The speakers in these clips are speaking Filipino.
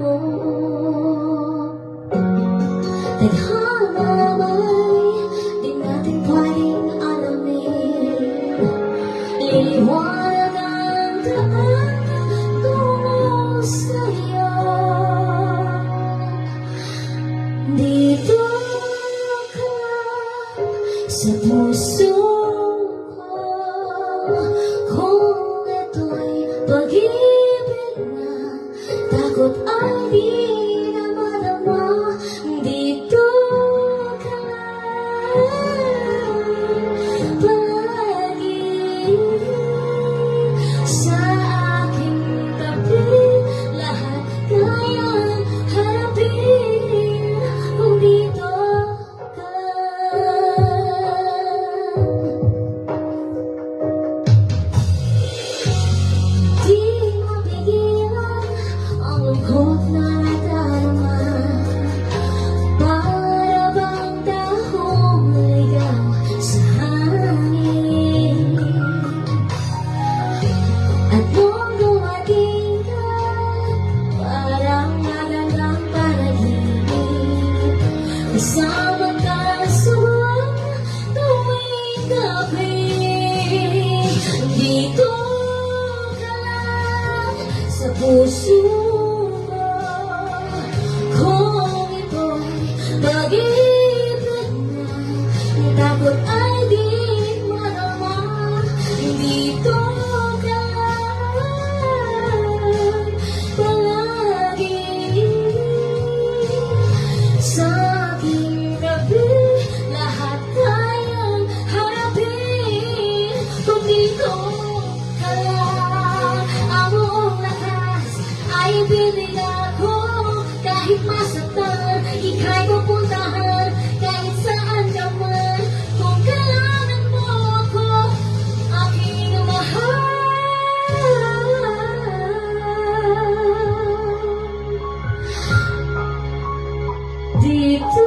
mo. Tadhana may di natin pwedeng alamin. Liliwanag ang daan tungo sa'yo. Dito ka sa puso ko, kung ito'y pag-ibig na takot ay di na madama. Dito ka palagi sa aking tabi. Lahat kayang harapin kung dito ka. Di mapigilan ang lungkot na nadarama. Para bang dahong ligaw sa hangin. At nung dumating ka, parang magandang panaginip. Kasama ka sa buwan tuwing gabi. Dito ka lang sa puso ko, kung ito'y pag-ibig na takot ay di madama. Dito ka lang palagi sa aking gabi. Lahat kayang harapin kung dito ka lang. Ang buong lakas ay ibibigay ko. Kahit masaktan, ika'y pupuntahan. Kahit saan ka man, kung kailangan mo ako, aking mahal. Dito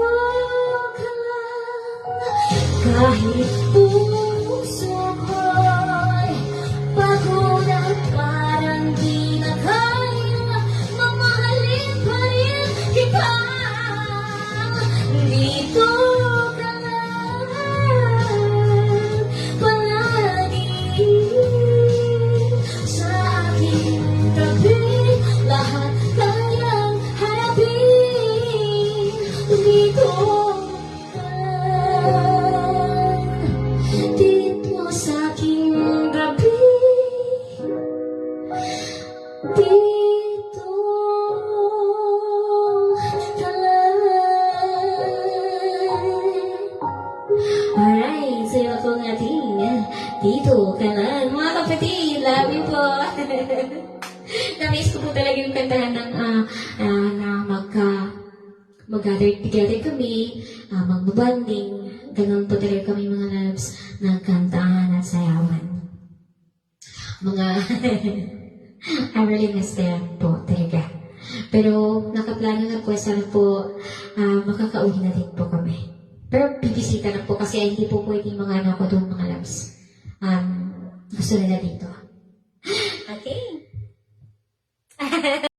ka lang, kahit puso ko'y pagod at parang di na kaya, mamahalin pa rin kita. Dito ka lang palagi sa aking tabi. Lahat kayang harapin. Dito ka lang, dito sa aking gabi. Dito ka lang. Alright, so yun po ang ating dito ka lang. Mga kapatid, love you po. Na-miss ko po talaga yung kantahan ng na mag-gather together kami, magbabanding. Ganun po talaga kami mga loves, nagkantahan at sayawan. Mga I really miss them po talaga. Pero nakaplano na po, sana po makakauwi na din po kami. Pero bibisita na po kasi hindi po pwedeng mga ano ko doon mga loves. Gusto nila dito. Okay.